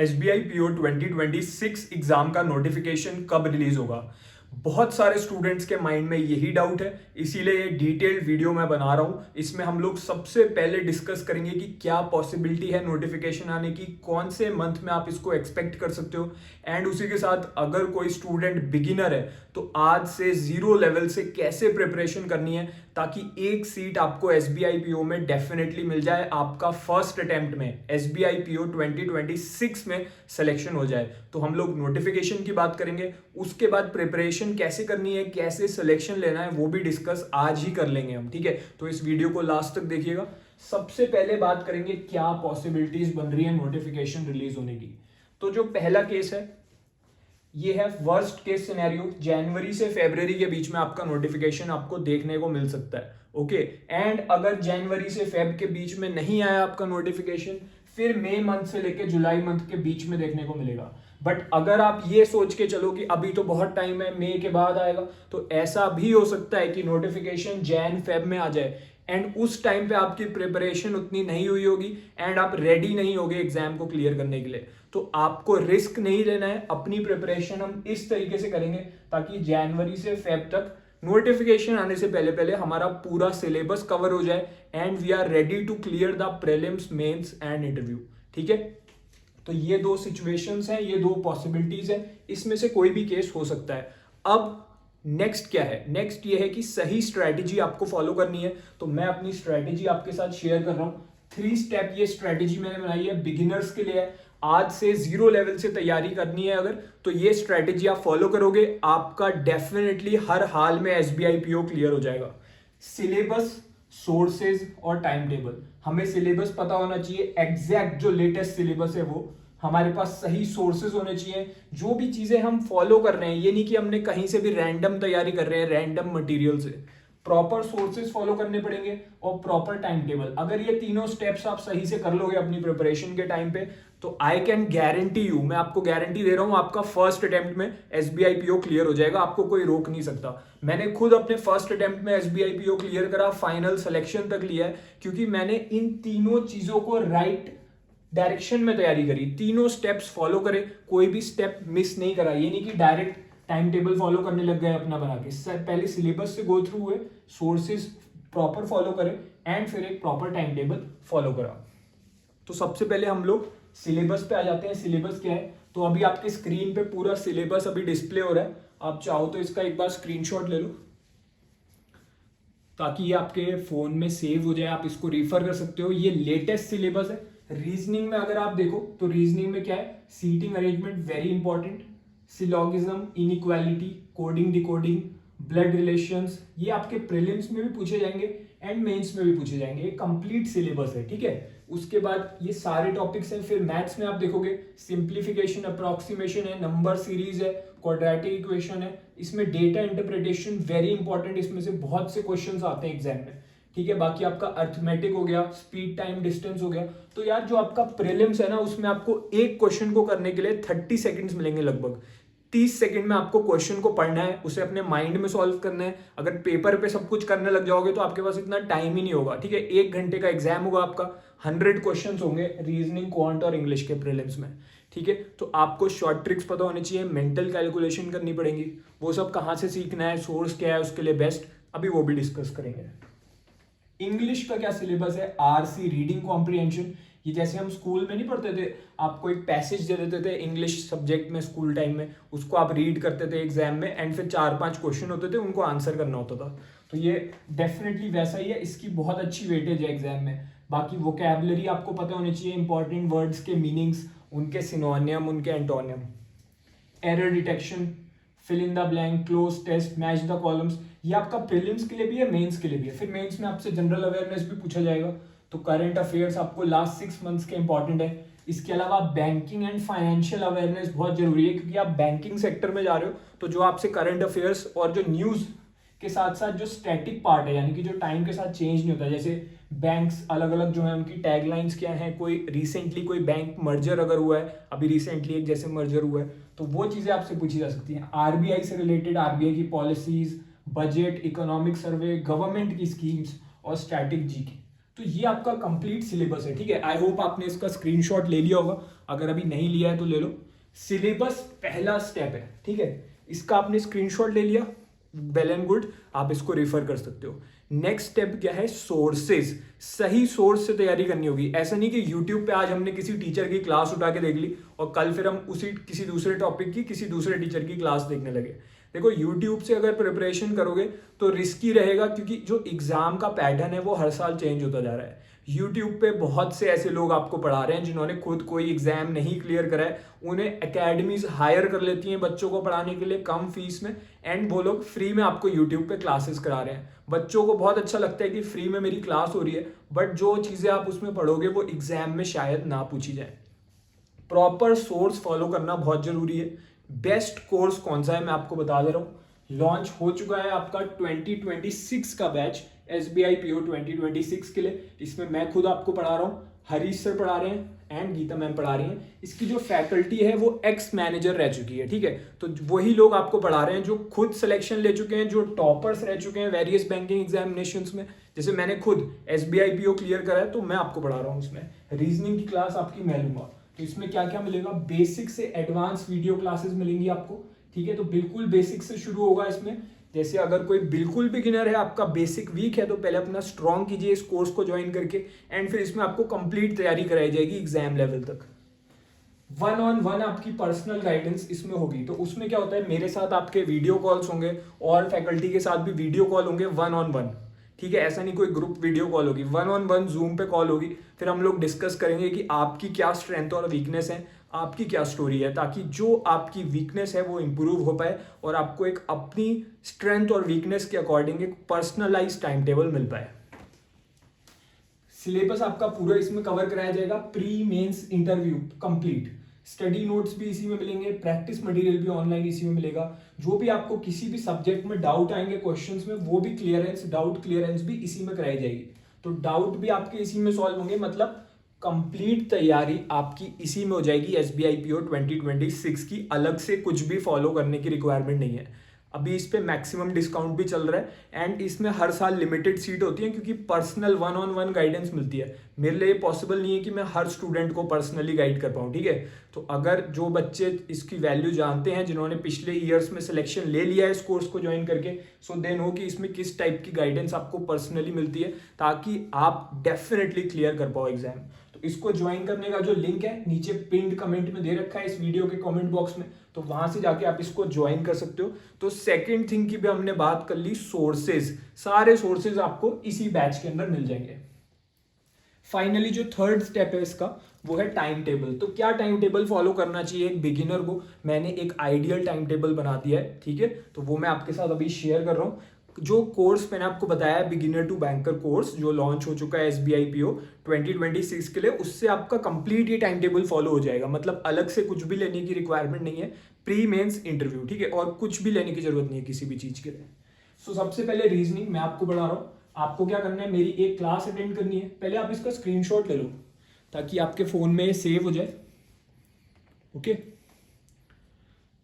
SBI PO 2026 exam का notification कब release होगा। बहुत सारे स्टूडेंट्स के माइंड में यही डाउट है, इसीलिए ये डिटेल्ड वीडियो मैं बना रहा हूँ। इसमें हम लोग सबसे पहले डिस्कस करेंगे कि क्या पॉसिबिलिटी है नोटिफिकेशन आने की, कौन से मंथ में आप इसको एक्सपेक्ट कर सकते हो। एंड उसी के साथ अगर कोई स्टूडेंट बिगिनर है तो आज से जीरो लेवल से कैसे प्रिपरेशन करनी है ताकि एक सीट आपको SBI PO में डेफिनेटली मिल जाए, आपका फर्स्ट अटेम्प्ट में SBI PO 2026 में सिलेक्शन हो जाए। तो हम लोग नोटिफिकेशन की बात करेंगे, उसके बाद प्रिपरेशन कैसे करनी है, कैसे सिलेक्शन लेना है, वो भी डिस्कस आज ही कर लेंगे हम, ठीक है। तो इस वीडियो को लास्ट तक देखिएगा। सबसे पहले बात करेंगे क्या पॉसिबिलिटीज बन रही है नोटिफिकेशन रिलीज होने की। तो जो पहला केस है ये है वर्स्ट केस सिनेरियो, जनवरी से फरवरी के बीच में आपका नोटिफिकेशन आपको देखने को मिल सकता है। ओके, एंड अगर जनवरी से फेब के बीच में नहीं आया आपका नोटिफिकेशन, फिर मई मंथ से लेकर जुलाई मंथ के बीच में देखने को मिलेगा। बट अगर आप ये सोच के चलो कि अभी तो बहुत टाइम है, मई के बाद आएगा, तो ऐसा भी हो सकता है कि नोटिफिकेशन जैन फेब में आ जाए एंड उस टाइम पे आपकी प्रिपरेशन उतनी नहीं हुई होगी एंड आप रेडी नहीं होगे एग्जाम को क्लियर करने के लिए। तो आपको रिस्क नहीं लेना है, अपनी प्रिपरेशन हम इस तरीके से करेंगे ताकि जनवरी से फेब तक नोटिफिकेशन आने से पहले पहले हमारा पूरा सिलेबस कवर हो जाए and we are ready to clear the prelims, mains and interview, ठीक है। तो ये दो सिचुएशंस हैं, ये दो पॉसिबिलिटीज हैं, इसमें से कोई भी केस हो सकता है। अब नेक्स्ट क्या है, नेक्स्ट ये है कि सही स्ट्रैटेजी आपको फॉलो करनी है। तो मैं अपनी स्ट्रैटेजी आपके साथ शेयर कर रहा हूं। 3 स्टेप ये स्ट्रैटेजी मैंने बनाई है, बिगिनर्स के लिए है। आज से जीरो लेवल से तैयारी करनी है अगर, तो ये स्ट्रैटेजी आप फॉलो करोगे, आपका डेफिनेटली हर हाल में SBI PO क्लियर हो जाएगा। सिलेबस, सोर्सेज और टाइम टेबल। हमें सिलेबस पता होना चाहिए, एग्जैक्ट जो लेटेस्ट सिलेबस है वो। हमारे पास सही सोर्सेज होने चाहिए, जो भी चीजें हम फॉलो कर रहे हैं, ये नहीं कि हमने कहीं से भी रैंडम तैयारी कर रहे हैं, रैंडम मटेरियल से। प्रॉपर सोर्सेज फॉलो करने पड़ेंगे और प्रॉपर टाइम टेबल। अगर ये तीनों स्टेप्स आप सही से कर लोगे अपनी प्रिपरेशन के टाइम पे, तो आई कैन गारंटी यू, मैं आपको गारंटी दे रहा हूं, आपका फर्स्ट अटेम्प्ट में SBI PO क्लियर हो जाएगा। आपको कोई रोक नहीं सकता। मैंने खुद अपने फर्स्ट अटेम्प्ट में SBI PO क्लियर करा, फाइनल सिलेक्शन तक लिया है, क्योंकि मैंने इन तीनों चीजों को राइट डायरेक्शन में तैयारी करी, तीनों स्टेप्स फॉलो करे, कोई भी स्टेप मिस नहीं करा। ये नहीं कि डायरेक्ट टाइम टेबल फॉलो करने लग गए अपना बना के। पहले सिलेबस से गो थ्रू हुए, सोर्सेज प्रॉपर फॉलो करे एंड फिर एक प्रॉपर टाइम टेबल फॉलो करा। तो सबसे पहले हम लोग सिलेबस पे आ जाते हैं। सिलेबस क्या है, तो अभी आपके स्क्रीन पे पूरा सिलेबस अभी डिस्प्ले हो रहा है। आप चाहो तो इसका एक बार स्क्रीनशॉट ले लो ताकि ये आपके फोन में सेव हो जाए, आप इसको रिफर कर सकते हो। ये लेटेस्ट सिलेबस है। रीजनिंग में अगर आप देखो तो रीजनिंग में क्या है, seating arrangement very important, syllogism, inequality, coding decoding, blood relations, ये आपके प्रीलिम्स में भी पूछे जाएंगे एंड मेंस में भी पूछे जाएंगे। ये कंप्लीट सिलेबस है, ठीक है। उसके बाद ये सारे टॉपिक्स हैं। फिर मैथ्स में आप देखोगे सिंप्लीफिकेशन, अप्रोक्सीमेशन है, नंबर सीरीज है, क्वाड्रेटिक इक्वेशन है। इसमें डेटा इंटरप्रिटेशन वेरी इंपॉर्टेंट, इसमें से बहुत से क्वेश्चंस आते हैं एग्जाम में, ठीक है। बाकी आपका अर्थमेटिक हो गया, स्पीड टाइम डिस्टेंस हो गया। तो यार जो आपका प्रीलिम्स है ना, उसमें आपको एक क्वेश्चन को करने के लिए 30 सेकंड्स मिलेंगे लगभग। 30 सेकंड में आपको क्वेश्चन को पढ़ना है, उसे अपने माइंड में सॉल्व करना है। अगर पेपर पे सब कुछ करने लग जाओगे तो आपके पास इतना टाइम ही नहीं होगा, ठीक है। 1 घंटे का एग्जाम होगा आपका, 100 क्वेश्चन होंगे रीजनिंग, क्वांट और इंग्लिश के प्रीलिम्स में, ठीक है। तो आपको शॉर्ट ट्रिक्स पता होनी चाहिए, मेंटल कैलकुलेशन करनी पड़ेगी। वो सब कहाँ से सीखना है, सोर्स क्या है उसके लिए बेस्ट, अभी वो भी डिस्कस करेंगे। इंग्लिश का क्या सिलेबस है, RC रीडिंग कॉम्प्रिहेंशन। ये जैसे हम स्कूल में नहीं पढ़ते थे, आपको एक पैसेज दे देते थे इंग्लिश सब्जेक्ट में स्कूल टाइम में, उसको आप रीड करते थे एग्जाम में एंड फिर 4-5 क्वेश्चन होते थे, उनको आंसर करना होता था। तो ये डेफिनेटली वैसा ही है, इसकी बहुत अच्छी वेटेज है एग्जाम में। बाकी वोकैबुलरी आपको पता होनी चाहिए, इंपॉर्टेंट वर्ड्स के मीनिंग्स, उनके सिनोनियम, उनके antonym, error detection, fill in the blank, cloze test, match the columns. ये आपका प्रीलिम्स के लिए भी है, मेंस के लिए भी है। फिर मेंस में आपसे जनरल अवेयरनेस भी पूछा जाएगा। तो करंट अफेयर्स आपको लास्ट 6 मंथ्स के इंपॉर्टेंट है। इसके अलावा बैंकिंग एंड फाइनेंशियल अवेयरनेस बहुत जरूरी है, क्योंकि आप बैंकिंग सेक्टर में जा रहे हो। तो जो आपसे करंट अफेयर्स और जो न्यूज के साथ साथ जो स्टैटिक पार्ट है, यानी कि जो टाइम के साथ चेंज नहीं होता, जैसे बैंक्स अलग अलग जो है उनकी टैगलाइंस क्या है, कोई रिसेंटली कोई बैंक मर्जर अगर हुआ है, अभी रिसेंटली एक जैसे मर्जर हुआ है, तो वो चीजें आपसे पूछी जा सकती हैं। RBI से रिलेटेड, RBI की policies, budget, economic survey, government की स्कीम्स और स्टैटिक जीके। तो ये आपका कंप्लीट सिलेबस है, ठीक है। आई होप आपने इसका स्क्रीनशॉट ले लिया होगा। अगर अभी नहीं लिया है तो ले लो। सिलेबस पहला स्टेप है, ठीक है, इसका आपने स्क्रीनशॉट ले लिया, वेल एंड गुड, आप इसको रेफर कर सकते हो। नेक्स्ट स्टेप क्या है, सोर्सेज। सही सोर्स से तैयारी करनी होगी। ऐसा नहीं कि यूट्यूब पे आज हमने किसी टीचर की क्लास उठा के देख ली और कल फिर हम उसी किसी दूसरे टॉपिक की किसी दूसरे टीचर की क्लास देखने लगे। देखो, यूट्यूब से अगर प्रिपरेशन करोगे तो रिस्की रहेगा, क्योंकि जो एग्जाम का पैटर्न है वो हर साल चेंज होता जा रहा है। यूट्यूब पे बहुत से ऐसे लोग आपको पढ़ा रहे हैं जिन्होंने खुद कोई एग्जाम नहीं क्लियर करा है, उन्हें एकेडमीज हायर कर लेती हैं बच्चों को पढ़ाने के लिए कम फीस में, एंड वो लोग फ्री में आपको यूट्यूब पे क्लासेस करा रहे हैं। बच्चों को बहुत अच्छा लगता है कि फ्री में मेरी क्लास हो रही है, बट जो चीज़ें आप उसमें पढ़ोगे वो एग्जाम में शायद ना पूछी जाए। प्रॉपर सोर्स फॉलो करना बहुत जरूरी है। बेस्ट कोर्स कौन सा है मैं आपको बता दे रहा हूँ। लॉन्च हो चुका है आपका 2026 का बैच, SBI PO 2026 के लिए। इसमें मैं खुद आपको पढ़ा रहा हूँ, हरीश सर पढ़ा रहे हैं एंड गीता मैम पढ़ा रही हैं। इसकी जो फैकल्टी है वो एक्स मैनेजर रह चुकी है, ठीक है, तो वही लोग आपको पढ़ा रहे हैं जो खुद सिलेक्शन ले चुके हैं, जो टॉपर्स रह चुके हैं वेरियस बैंकिंग एग्जामिनेशंस में। जैसे मैंने खुद SBI PO क्लियर करा है तो मैं आपको पढ़ा रहा हूँ। उसमें रीजनिंग की क्लास आपकी मैं लूंगा, तो इसमें क्या क्या मिलेगा, बेसिक से एडवांस वीडियो क्लासेस मिलेंगी आपको, ठीक है। तो बिल्कुल बेसिक से शुरू होगा इसमें। जैसे अगर कोई बिल्कुल बिगिनर है, आपका बेसिक वीक है, तो पहले अपना स्ट्रॉन्ग कीजिए इस कोर्स को ज्वाइन करके, एंड फिर इसमें आपको कंप्लीट तैयारी कराई जाएगी एग्जाम लेवल तक। 1-on-1 आपकी पर्सनल गाइडेंस इसमें होगी। तो उसमें क्या होता है, मेरे साथ आपके वीडियो कॉल्स होंगे और फैकल्टी के साथ भी वीडियो कॉल होंगे 1-on-1, ठीक है। ऐसा नहीं कोई ग्रुप वीडियो कॉल होगी, 1-on-1 जूम पे कॉल होगी। फिर हम लोग डिस्कस करेंगे कि आपकी क्या स्ट्रेंथ और वीकनेस है, आपकी क्या स्टोरी है, ताकि जो आपकी वीकनेस है वो इंप्रूव हो पाए और आपको एक अपनी स्ट्रेंथ और वीकनेस के अकॉर्डिंग एक पर्सनलाइज टाइम टेबल मिल पाए। सिलेबस आपका पूरा इसमें कवर कराया जाएगा, pre mains interview complete, study notes भी इसी में मिलेंगे, प्रैक्टिस मटेरियल भी ऑनलाइन इसी में मिलेगा। जो भी आपको किसी भी सब्जेक्ट में डाउट आएंगे क्वेश्चंस में, वो भी क्लियरेंस, डाउट क्लियरेंस भी इसी में कराई जाएगी। तो डाउट भी आपके इसी में सॉल्व होंगे, मतलब कंप्लीट तैयारी आपकी इसी में हो जाएगी। SBI PO 2026 की अलग से कुछ भी फॉलो करने की रिक्वायरमेंट नहीं है। अभी इस पे मैक्सिमम डिस्काउंट भी चल रहा है, एंड इसमें हर साल लिमिटेड सीट होती है, क्योंकि पर्सनल 1-on-1 गाइडेंस मिलती है। मेरे लिए पॉसिबल नहीं है कि मैं हर स्टूडेंट को पर्सनली गाइड कर पाऊँ, ठीक है। तो अगर जो बच्चे इसकी वैल्यू जानते हैं, जिन्होंने पिछले ईयर्स में सिलेक्शन ले लिया है इस कोर्स को ज्वाइन करके, सो देन हो कि इसमें किस टाइप की गाइडेंस आपको पर्सनली मिलती है, ताकि आप डेफिनेटली क्लियर कर पाओ एग्जाम। इसको ज्वाइन करने का जो लिंक है नीचे पिंड कमेंट में दे रखा है इस वीडियो के कमेंट बॉक्स में, तो वहां से जाके आप इसको ज्वाइन कर सकते हो। तो सेकंड थिंग की भी हमने बात कर ली, सोर्सेज। सारे सोर्सेज आपको इसी बैच के अंदर मिल जाएंगे। फाइनली जो थर्ड स्टेप है इसका, वो है टाइम टेबल। तो क्या टाइम टेबल फॉलो करना चाहिए एक बिगिनर को, मैंने एक आइडियल टाइम टेबल बना दिया है, ठीक है। तो वो मैं आपके साथ अभी शेयर कर रहा हूँ। जो कोर्स मैंने आपको बताया, बिगिनर टू बैंकर कोर्स, जो लॉन्च हो चुका है SBI PO 2026 के लिए, उससे आपका कंप्लीट ये टाइम टेबल फॉलो हो जाएगा। मतलब अलग से कुछ भी लेने की रिक्वायरमेंट नहीं है, प्री मेंस इंटरव्यू, ठीक है, और कुछ भी लेने की जरूरत नहीं है किसी भी चीज के लिए। सो सबसे पहले रीजनिंग मैं आपको पढ़ा रहा हूँ। आपको क्या करना है, मेरी एक क्लास अटेंड करनी है। पहले आप इसका स्क्रीनशॉट ले लो ताकि आपके फोन में सेव हो जाए, ओके।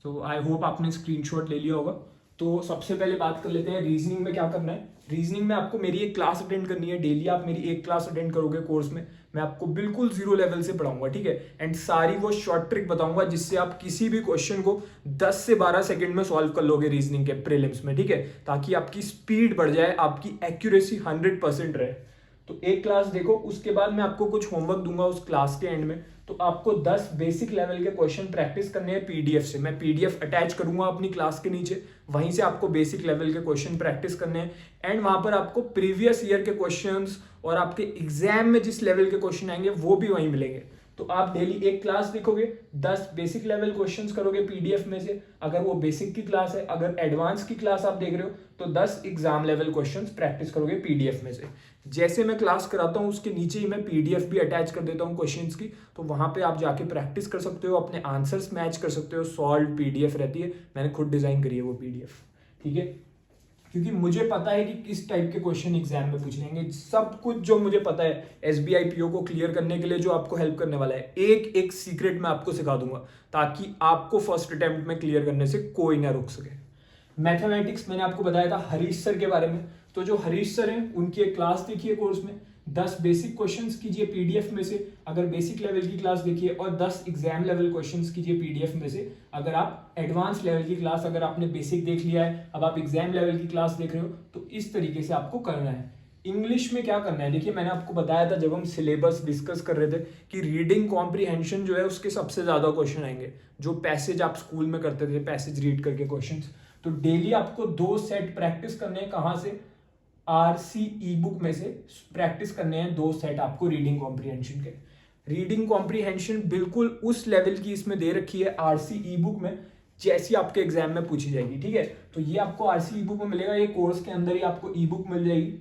तो आई होप आपने स्क्रीनशॉट ले लिया होगा। तो सबसे पहले बात कर लेते हैं रीजनिंग में क्या करना है। रीजनिंग में आपको मेरी एक क्लास अटेंड करनी है। डेली आप मेरी एक क्लास अटेंड करोगे कोर्स में, मैं आपको बिल्कुल 0 लेवल से पढ़ाऊंगा, ठीक है। एंड सारी वो शॉर्ट ट्रिक बताऊंगा जिससे आप किसी भी क्वेश्चन को 10 से 12 सेकंड में सॉल्व कर लोगे रीजनिंग के प्रीलिम्स में, ठीक है, ताकि आपकी स्पीड बढ़ जाए, आपकी एक्यूरेसी 100% रहे। तो एक क्लास देखो, उसके बाद मैं आपको कुछ होमवर्क दूंगा उस क्लास के एंड में। तो आपको 10 बेसिक लेवल के क्वेश्चन प्रैक्टिस करने हैं PDF से। मैं PDF अटैच करूंगा अपनी क्लास के नीचे, वहीं से आपको बेसिक लेवल के क्वेश्चन प्रैक्टिस करने हैं। एंड वहां पर आपको प्रीवियस ईयर के क्वेश्चंस और आपके एग्जाम में जिस लेवल के क्वेश्चन आएंगे वो भी वहीं मिलेंगे। तो आप डेली एक क्लास देखोगे, 10 बेसिक लेवल क्वेश्चंस करोगे PDF में से, अगर वो बेसिक की क्लास है। अगर एडवांस की क्लास आप देख रहे हो तो 10 एग्जाम लेवल क्वेश्चंस प्रैक्टिस करोगे PDF में से। जैसे मैं क्लास कराता हूँ उसके नीचे ही मैं PDF भी अटैच कर देता हूँ क्वेश्चंस की, तो वहां पे आप जाके प्रैक्टिस कर सकते हो, अपने आंसर्स मैच कर सकते हो। सॉल्व PDF रहती है, मैंने खुद डिजाइन करी है वो PDF, ठीक है, क्योंकि मुझे पता है कि किस टाइप के क्वेश्चन एग्जाम में पूछ लेंगे। सब कुछ जो मुझे पता है SBI PO को क्लियर करने के लिए जो आपको हेल्प करने वाला है, एक एक सीक्रेट मैं आपको सिखा दूंगा, ताकि आपको फर्स्ट अटेम्प्ट में क्लियर करने से कोई ना रोक सके। मैथमेटिक्स मैंने आपको बताया था हरीश सर के बारे में। तो जो हरीश सर हैं उनकी एक क्लास देखी है कोर्स में, 10 बेसिक क्वेश्चंस कीजिए पीडीएफ में से अगर बेसिक लेवल की क्लास देखिए, और 10 एग्जाम लेवल क्वेश्चंस कीजिए पीडीएफ में से अगर आप एडवांस लेवल की क्लास, अगर आपने बेसिक देख लिया है अब आप एग्जाम लेवल की क्लास देख रहे हो, तो इस तरीके से आपको करना है। इंग्लिश में क्या करना है, देखिए मैंने आपको बताया था जब हम सिलेबस डिस्कस कर रहे थे कि रीडिंग कॉम्प्रीहेंशन जो है उसके सबसे ज्यादा क्वेश्चन आएंगे, जो पैसेज आप स्कूल में करते थे पैसेज रीड करके क्वेश्चंस। तो डेली आपको 2 सेट प्रैक्टिस करने हैं, कहाँ से, आरसी ई बुक में से प्रैक्टिस करने हैं 2 सेट आपको रीडिंग कॉम्प्रीहेंशन के। रीडिंग कॉम्प्रीहेंशन बिल्कुल उस लेवल की इसमें दे रखी है आरसी ई बुक में जैसी आपके एग्जाम में पूछी जाएगी, ठीक है। तो ये आपको आरसी ई बुक में मिलेगा, ये कोर्स के अंदर ही आपको ई बुक मिल जाएगी।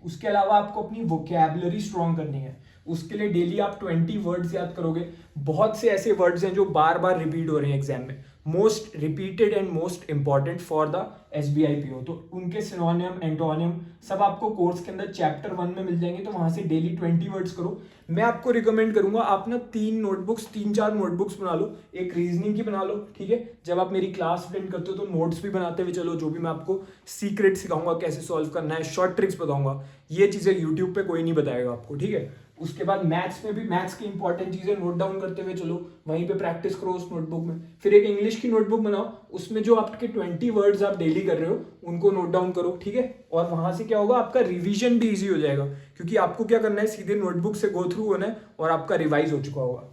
उसके अलावा आपको अपनी वोकैबुलरी स्ट्रॉन्ग करनी है, उसके लिए डेली आप 20 वर्ड्स याद करोगे। बहुत से ऐसे वर्ड्स हैं जो बार बार रिपीट हो रहे हैं एग्जाम में, most repeated and most important for the SBI PO, तो उनके सिनोनिम एंटोनिम सब आपको कोर्स के अंदर चैप्टर 1 में मिल जाएंगे। तो वहां से डेली 20 वर्ड्स करो। मैं आपको रिकमेंड करूंगा आप ना 3-4 नोटबुक्स बना लो, एक रीजनिंग की बना लो, ठीक है। जब आप मेरी क्लास अटेंड करते हो तो नोट्स भी बनाते हुए चलो, जो भी मैं आपको सीक्रेट सिखाऊंगा कैसे सॉल्व करना है, शॉर्ट ट्रिक्स बताऊंगा, ये चीजें यूट्यूब पे कोई नहीं बताएगा आपको, ठीक है। उसके बाद मैथ्स में भी मैथ्स की इंपॉर्टेंट चीजें नोट डाउन करते हुए चलो, वहीं पे प्रैक्टिस करो उस नोटबुक में। फिर एक इंग्लिश की नोटबुक बनाओ, उसमें जो आपके 20 वर्ड्स आप डेली कर रहे हो उनको नोट डाउन करो, ठीक है। और वहां से क्या होगा, आपका रिवीजन भी इजी हो जाएगा, क्योंकि आपको क्या करना है, सीधे नोटबुक से गो थ्रू होना है और आपका रिवाइज हो चुका होगा।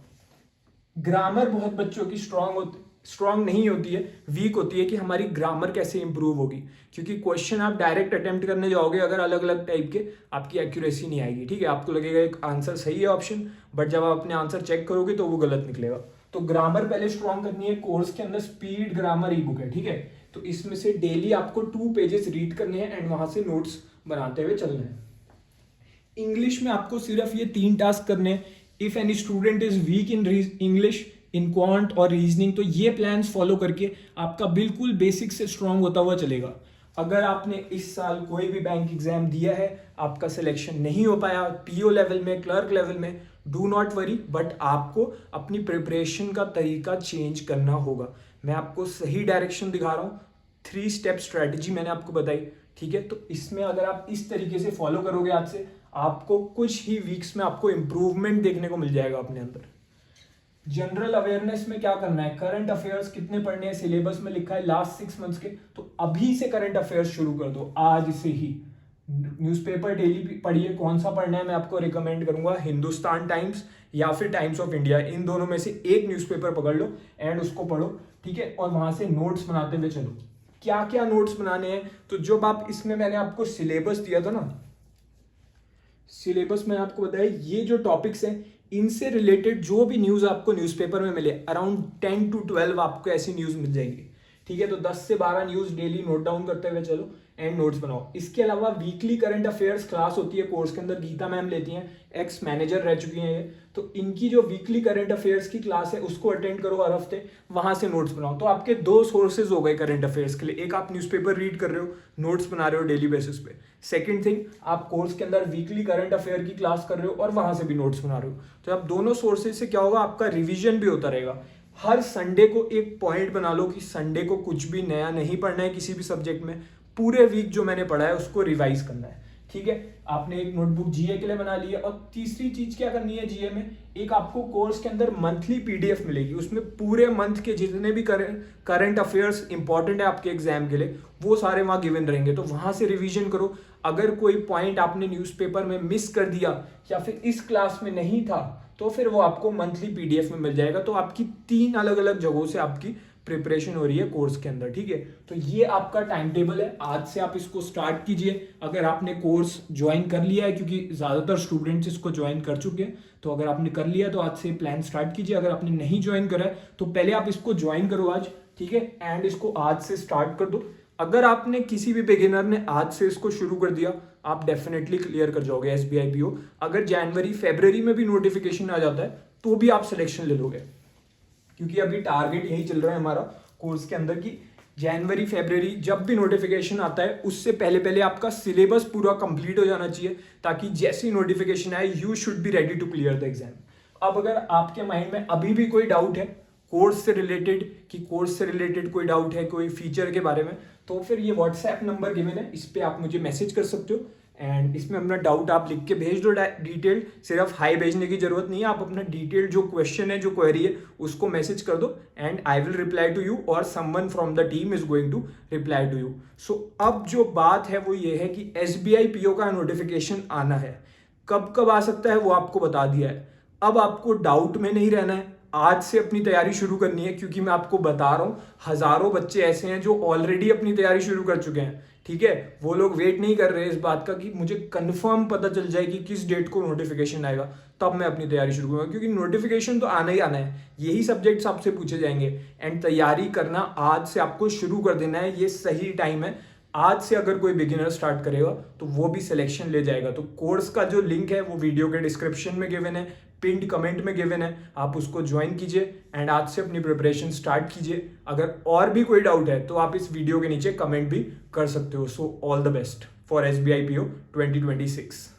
ग्रामर बहुत बच्चों की स्ट्रांग नहीं होती है, वीक होती है कि हमारी ग्रामर कैसे इंप्रूव होगी, क्योंकि क्वेश्चन आप डायरेक्ट अटेम्प्ट करने जाओगे अगर अलग अलग टाइप के, आपकी एक्यूरेसी नहीं आएगी, ठीक है। आपको लगेगा एक आंसर सही है ऑप्शन, बट जब आप अपने आंसर चेक करोगे तो वो गलत निकलेगा। तो ग्रामर पहले स्ट्रांग करनी है। कोर्स के अंदर स्पीड ग्रामर ई बुक है, ठीक है। तो इसमें से डेली आपको 2 पेजेस रीड करने हैं एंड वहां से नोट्स बनाते हुए चलना है। इंग्लिश में आपको सिर्फ ये 3 टास्क करने हैं। If any student is weak in English, in quant और रीजनिंग, तो ये प्लान्स फॉलो करके आपका बिल्कुल बेसिक से स्ट्रांग होता हुआ चलेगा। अगर आपने इस साल कोई भी बैंक एग्जाम दिया है, आपका सिलेक्शन नहीं हो पाया पीओ लेवल में, क्लर्क लेवल में, डू नॉट वरी, बट आपको अपनी प्रिपरेशन का तरीका चेंज करना होगा। मैं आपको सही डायरेक्शन दिखा रहा हूँ, 3 स्टेप स्ट्रेटजी मैंने आपको बताई, ठीक है। तो इसमें अगर आप इस तरीके से फॉलो करोगे आज से, आपको कुछ ही वीक्स में आपको इंप्रूवमेंट देखने को मिल जाएगा अपने अंदर। जनरल अवेयरनेस में क्या करना है, करंट अफेयर्स कितने पढ़ने हैं, सिलेबस में लिखा है लास्ट 6 मंथ्स के, तो अभी से करंट अफेयर्स शुरू कर दो, आज से ही। न्यूज़पेपर डेली पढ़िए, कौन सा पढ़ना है मैं आपको रिकमेंड करूंगा, हिंदुस्तान टाइम्स या फिर टाइम्स ऑफ इंडिया, इन दोनों में से एक न्यूज़पेपर पकड़ लो एंड उसको पढ़ो, ठीक है। और वहां से नोट्स बनाते हुए चलो। क्या क्या नोट्स बनाने हैं, तो जब आप इसमें मैंने आपको सिलेबस दिया था ना, सिलेबस में आपको बताया ये जो टॉपिक्स हैं इनसे रिलेटेड जो भी न्यूज़ आपको न्यूज़पेपर में मिले, अराउंड 10 to 12 आपको ऐसी न्यूज़ मिल जाएगी, ठीक है। तो 10 से 12 न्यूज़ डेली नोट डाउन करते हुए चलो एंड नोट्स बनाओ। इसके अलावा वीकली करंट अफेयर्स क्लास होती है कोर्स के अंदर, गीता मैम लेती हैं, एक्स मैनेजर रह चुकी हैं ये, तो इनकी जो वीकली करंट अफेयर्स की क्लास है उसको अटेंड करो हर हफ्ते, वहां से नोट्स बनाओ। तो आपके 2 सोर्सेज हो गए करंट अफेयर्स के लिए, एक आप न्यूज़पेपर रीड कर रहे हो, नोट्स बना रहे हो डेली बेसिस पे, सेकंड थिंग आप कोर्स के अंदर वीकली करंट अफेयर की क्लास कर रहे हो और वहां से भी नोट्स बना रहे हो। तो आप दोनों सोर्सेज से क्या होगा, आपका रिविजन भी होता रहेगा। हर संडे को एक पॉइंट बना लो कि संडे को कुछ भी नया नहीं पढ़ना है किसी भी सब्जेक्ट में, पूरे वीक जो मैंने पढ़ा है उसको रिवाइज करना है, ठीक है। आपने एक नोटबुक जीए के लिए बना ली है। और तीसरी चीज क्या करनी है जीए में, एक आपको कोर्स के अंदर मंथली पीडीएफ मिलेगी, उसमें पूरे मंथ के जितने भी करंट अफेयर्स इंपॉर्टेंट है आपके एग्जाम के लिए वो सारे वहां गिवन रहेंगे, तो वहां से रिवीजन करो। अगर कोई पॉइंट आपने न्यूज़पेपर में मिस कर दिया या फिर इस क्लास में नहीं था, तो फिर वो आपको मंथली पीडीएफ में मिल जाएगा। तो आपकी 3 अलग अलग जगहों से आपकी प्रिपरेशन हो रही है कोर्स के अंदर, ठीक है। तो ये आपका टाइम टेबल है, आज से आप इसको स्टार्ट कीजिए। अगर आपने कोर्स ज्वाइन कर लिया है, क्योंकि ज़्यादातर स्टूडेंट्स इसको ज्वाइन कर चुके हैं, तो अगर आपने कर लिया तो आज से प्लान स्टार्ट कीजिए। अगर आपने नहीं ज्वाइन करा है तो पहले आप इसको ज्वाइन करो आज, ठीक है, एंड इसको आज से स्टार्ट कर दो। अगर आपने किसी भी बिगिनर ने आज से इसको शुरू कर दिया, आप डेफिनेटली क्लियर कर जाओगे एसबीआई पीओ। अगर जनवरी फरवरी में भी नोटिफिकेशन आ जाता है तो भी आप सिलेक्शन ले लोगे, क्योंकि अभी टारगेट यही चल रहा है हमारा कोर्स के अंदर कि जनवरी फरवरी जब भी नोटिफिकेशन आता है उससे पहले पहले आपका सिलेबस पूरा कंप्लीट हो जाना चाहिए, ताकि जैसी नोटिफिकेशन आए you should be ready to clear the exam. अब अगर आपके माइंड में अभी भी कोई डाउट है कोर्स से रिलेटेड कोई डाउट है कोई फीचर के बारे में, तो फिर ये व्हाट्सएप नंबर गिवन है, इस पर आप मुझे मैसेज कर सकते हो। एंड इसमें अपना डाउट आप लिख के भेज दो डिटेल, सिर्फ हाई भेजने की जरूरत नहीं है, आप अपना डिटेल जो क्वेश्चन है, जो क्वेरी है, उसको मैसेज कर दो and I will reply to you और someone from the team is going to reply to you. So अब जो बात है वो ये है कि SBI PO का नोटिफिकेशन आना है, कब कब आ सकता है वो आपको बता दिया है। अब आपको डाउट में नहीं रहना है, आज से अपनी तैयारी शुरू करनी है, क्योंकि मैं आपको बता रहा हूँ हजारों बच्चे ऐसे हैं जो ऑलरेडी अपनी तैयारी शुरू कर चुके हैं। ठीक है, वो लोग वेट नहीं कर रहे इस बात का कि मुझे कंफर्म पता चल जाए कि किस डेट को नोटिफिकेशन आएगा, तब मैं अपनी तैयारी शुरू करूंगा, क्योंकि नोटिफिकेशन तो आना ही आना है, यही सब्जेक्ट्स आपसे पूछे जाएंगे। एंड तैयारी करना आज से आपको शुरू कर देना है, ये सही टाइम है। आज से अगर कोई बिगिनर स्टार्ट करेगा तो वो भी सिलेक्शन ले जाएगा। तो कोर्स का जो लिंक है वो वीडियो के डिस्क्रिप्शन में गिवन है, पिंड कमेंट में गिवन है, आप उसको ज्वाइन कीजिए एंड आज से अपनी प्रिपरेशन स्टार्ट कीजिए। अगर और भी कोई डाउट है तो आप इस वीडियो के नीचे कमेंट भी कर सकते हो। So all the best for SBI PO 2026।